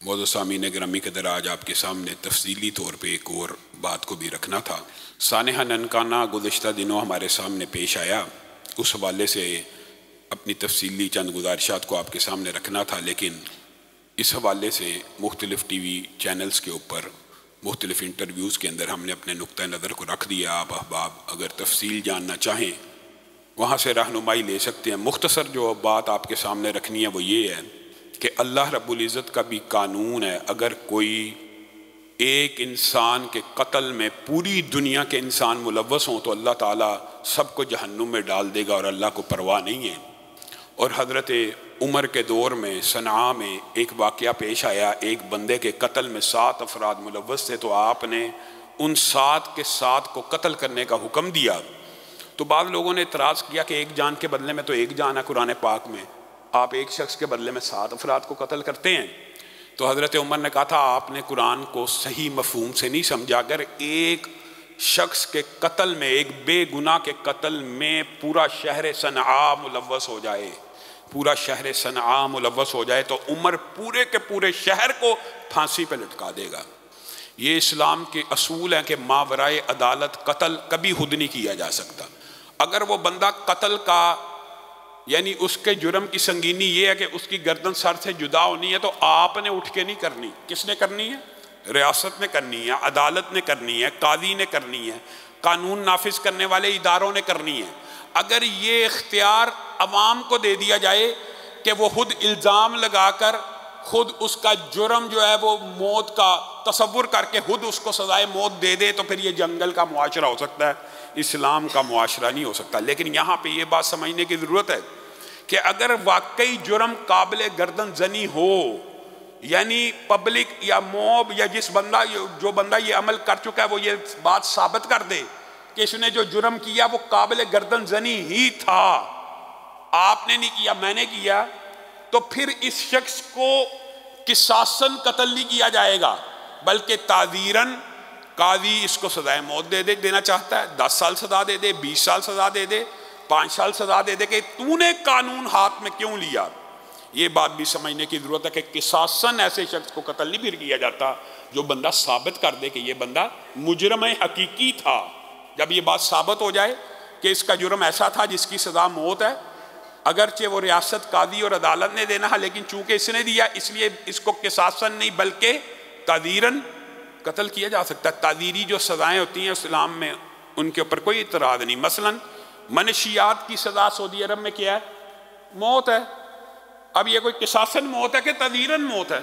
معزز سامعین گرامی قدر، آج آپ کے سامنے تفصیلی طور پہ ایک اور بات کو بھی رکھنا تھا۔ سانحہ ننکانہ گزشتہ دنوں ہمارے سامنے پیش آیا، اس حوالے سے اپنی تفصیلی چند گزارشات کو آپ کے سامنے رکھنا تھا، لیکن اس حوالے سے مختلف ٹی وی چینلز کے اوپر مختلف انٹرویوز کے اندر ہم نے اپنے نقطہ نظر کو رکھ دیا۔ آپ احباب اگر تفصیل جاننا چاہیں وہاں سے رہنمائی لے سکتے ہیں۔ مختصر جو بات آپ کے سامنے رکھنی ہے وہ یہ ہے کہ اللہ رب العزت کا بھی قانون ہے، اگر کوئی ایک انسان کے قتل میں پوری دنیا کے انسان ملوث ہوں تو اللہ تعالیٰ سب کو جہنم میں ڈال دے گا اور اللہ کو پرواہ نہیں ہے۔ اور حضرت عمر کے دور میں صنعاء میں ایک واقعہ پیش آیا، ایک بندے کے قتل میں 7 افراد ملوث تھے، تو آپ نے ان 7 کے 7 کو قتل کرنے کا حکم دیا۔ تو بعض لوگوں نے اعتراض کیا کہ ایک جان کے بدلے میں تو ایک جان ہے قرآن پاک میں، آپ ایک شخص کے بدلے میں 7 افراد کو قتل کرتے ہیں۔ تو حضرت عمر نے کہا تھا آپ نے قرآن کو صحیح مفہوم سے نہیں سمجھا۔ اگر ایک شخص کے قتل میں، ایک بے گناہ کے قتل میں پورا شہر صنعاء ملوث ہو جائے، پورا شہر صنعاء ملوث ہو جائے تو عمر پورے کے پورے شہر کو پھانسی پہ لٹکا دے گا۔ یہ اسلام کے اصول ہیں کہ ماورائے عدالت قتل کبھی خود نہیں کیا جا سکتا۔ اگر وہ بندہ قتل کا یعنی اس کے جرم کی سنگینی یہ ہے کہ اس کی گردن سر سے جدا ہونی ہے تو آپ نے اٹھ کے نہیں کرنی۔ کس نے کرنی ہے؟ ریاست نے کرنی ہے، عدالت نے کرنی ہے، قاضی نے کرنی ہے، قانون نافذ کرنے والے اداروں نے کرنی ہے۔ اگر یہ اختیار عوام کو دے دیا جائے کہ وہ خود الزام لگا کر خود اس کا جرم جو ہے وہ موت کا تصور کر کے خود اس کو سزائے موت دے دے تو پھر یہ جنگل کا معاشرہ ہو سکتا ہے، اسلام کا معاشرہ نہیں ہو سکتا۔ لیکن یہاں پہ یہ بات سمجھنے کی ضرورت ہے کہ اگر واقعی جرم قابل گردن زنی ہو، یعنی پبلک یا موب یا جو بندہ یہ عمل کر چکا ہے وہ یہ بات ثابت کر دے کہ اس نے جو جرم کیا وہ قابل گردن زنی ہی تھا، آپ نے نہیں کیا میں نے کیا، تو پھر اس شخص کو قصاصاً قتل نہیں کیا جائے گا بلکہ تعزیراً قاضی اس کو سزائے موت دینا چاہتا ہے، 10 سال سزا دے دے، 20 سال سزا دے دے، 5 سال سزا دے دے کہ تو نے قانون ہاتھ میں کیوں لیا۔ یہ بات بھی سمجھنے کی ضرورت ہے کہ قصاصاً ایسے شخص کو قتل نہیں پھر کیا جاتا جو بندہ ثابت کر دے کہ یہ بندہ مجرم حقیقی تھا۔ جب یہ بات ثابت ہو جائے کہ اس کا جرم ایسا تھا جس کی سزا موت ہے، اگرچہ وہ ریاست قاضی اور عدالت نے دینا ہے لیکن چونکہ اس نے دیا اس لیے اس کو قصاصاً نہیں بلکہ تعزیراً قتل کیا جا سکتا ہے۔ تعزیری جو سزائیں ہوتی ہیں اسلام میں ان کے اوپر کوئی اعتراض نہیں۔ مثلاً منشیات کی سزا سعودی عرب میں کیا ہے؟ موت ہے۔ اب یہ کوئی قصاصاً موت ہے کہ تعزیراً موت ہے؟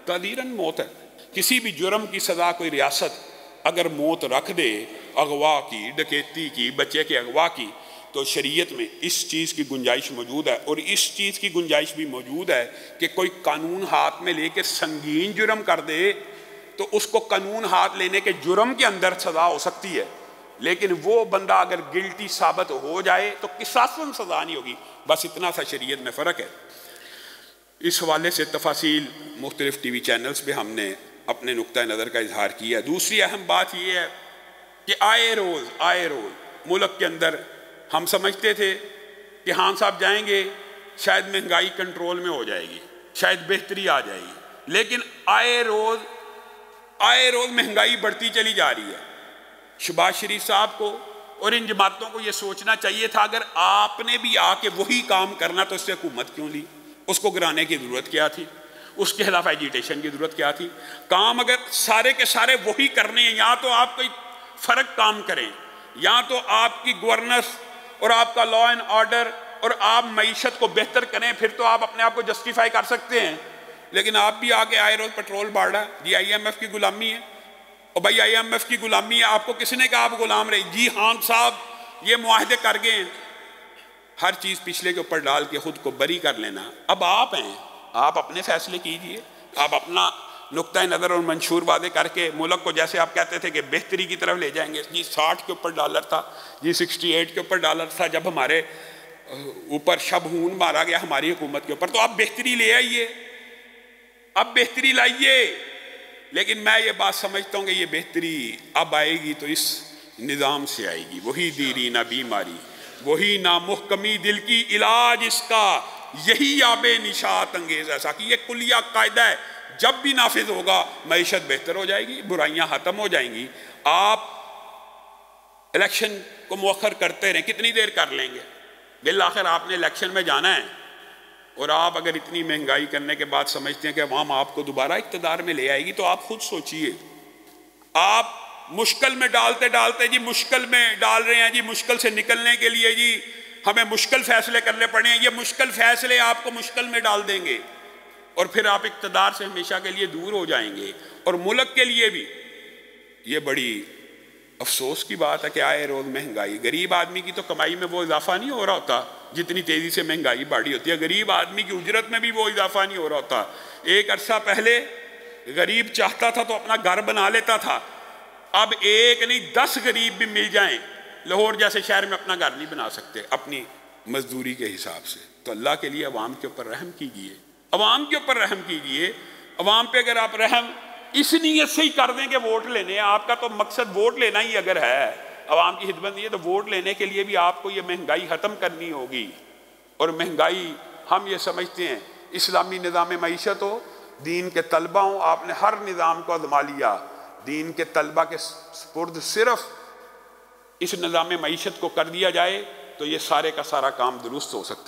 تعزیراً موت ہے۔ کسی بھی جرم کی سزا کوئی ریاست اگر موت رکھ دے، اغوا کی، ڈکیتی کی، بچے کے اغوا کی، تو شریعت میں اس چیز کی گنجائش موجود ہے۔ اور اس چیز کی گنجائش بھی موجود ہے کہ کوئی قانون ہاتھ میں لے کے سنگین جرم کر دے تو اس کو قانون ہاتھ لینے کے جرم کے اندر سزا ہو سکتی ہے، لیکن وہ بندہ اگر گلٹی ثابت ہو جائے تو قصاصاً سزا نہیں ہوگی۔ بس اتنا سا شریعت میں فرق ہے۔ اس حوالے سے تفاصیل مختلف ٹی وی چینلز پہ ہم نے اپنے نقطہ نظر کا اظہار کیا۔ دوسری اہم بات یہ ہے کہ آئے روز ملک کے اندر ہم سمجھتے تھے کہ خان صاحب جائیں گے شاید مہنگائی کنٹرول میں ہو جائے گی، شاید بہتری آ جائے گی، لیکن آئے روز مہنگائی بڑھتی چلی جا رہی ہے۔ شہباز شریف صاحب کو اور ان جماعتوں کو یہ سوچنا چاہیے تھا اگر آپ نے بھی آ کے وہی کام کرنا تو اس سے حکومت کیوں لی؟ اس کو گرانے کی ضرورت کیا تھی؟ اس کے خلاف ایجیٹیشن کی ضرورت کیا تھی؟ کام اگر سارے کے سارے وہی کرنے ہیں، یا تو آپ کوئی فرق کام کریں، یا تو آپ کی گورننس اور آپ کا لا اینڈ آرڈر اور آپ معیشت کو بہتر کریں، پھر تو آپ اپنے آپ کو جسٹیفائی کر سکتے ہیں۔ لیکن آپ بھی آگے آئے روز پیٹرول بڑھ رہا ہے، جی آئی ایم ایف کی غلامی ہے، اور بھائی آئی ایم ایف کی غلامی ہے، آپ کو کس نے کہا آپ غلام رہے؟ جی خان صاحب یہ معاہدے کر گئے ہیں۔ ہر چیز پچھلے کے اوپر ڈال کے خود کو بری کر لینا۔ اب آپ ہیں، آپ اپنے فیصلے کیجئے، آپ اپنا نقطہ نظر اور منشور واضح کر کے ملک کو جیسے آپ کہتے تھے کہ بہتری کی طرف لے جائیں گے، جی 60 کے اوپر ڈالر تھا، جی 68 کے اوپر ڈالر تھا جب ہمارے اوپر شبہون مارا گیا ہماری حکومت کے اوپر، تو آپ بہتری لے آئیے، اب بہتری لائیے۔ لیکن میں یہ بات سمجھتا ہوں کہ یہ بہتری اب آئے گی تو اس نظام سے آئے گی، وہی دیرینہ بیماری، وہی نامحکمی دل کی علاج اس کا، یہی آب نشاط انگیز ایسا کہ یہ کلیہ قاعدہ ہے جب بھی نافذ ہوگا معیشت بہتر ہو جائے گی، برائیاں ختم ہو جائیں گی۔ آپ الیکشن کو مؤخر کرتے رہیں، کتنی دیر کر لیں گے؟ بالآخر آپ نے الیکشن میں جانا ہے، اور آپ اگر اتنی مہنگائی کرنے کے بعد سمجھتے ہیں کہ عوام آپ کو دوبارہ اقتدار میں لے آئے گی، تو آپ خود سوچئے۔ آپ مشکل میں ڈالتے ڈالتے جی مشکل میں ڈال رہے ہیں، جی مشکل سے نکلنے کے لیے جی ہمیں مشکل فیصلے کرنے پڑے ہیں، یہ مشکل فیصلے آپ کو مشکل میں ڈال دیں گے، اور پھر آپ اقتدار سے ہمیشہ کے لیے دور ہو جائیں گے۔ اور ملک کے لیے بھی یہ بڑی افسوس کی بات ہے کہ آئے روز مہنگائی، غریب آدمی کی تو کمائی میں وہ اضافہ نہیں ہو رہا ہوتا جتنی تیزی سے مہنگائی بڑھی ہوتی ہے، غریب آدمی کی اجرت میں بھی وہ اضافہ نہیں ہو رہا ہوتا۔ ایک عرصہ پہلے غریب چاہتا تھا تو اپنا گھر بنا لیتا تھا، اب ایک نہیں 10 غریب بھی مل جائیں لاہور جیسے شہر میں اپنا گھر نہیں بنا سکتے اپنی مزدوری کے حساب سے۔ تو اللہ کے لیے عوام کے اوپر رحم کیجئے، عوام کے اوپر رحم کیجئے۔ عوام پہ اگر آپ رحم اس نیت سے ہی کر دیں کہ ووٹ لینے ہیں، آپ کا تو مقصد ووٹ لینا ہی اگر ہے، عوام کی خدمت نہیں ہے، تو ووٹ لینے کے لیے بھی آپ کو یہ مہنگائی ختم کرنی ہوگی۔ اور مہنگائی ہم یہ سمجھتے ہیں اسلامی نظام معیشت ہو، دین کے طلبہ ہوں، آپ نے ہر نظام کو آزما لیا، دین کے طلبہ کے سپرد صرف اس نظام معیشت کو کر دیا جائے تو یہ سارے کا سارا کام درست ہو سکتا ہے۔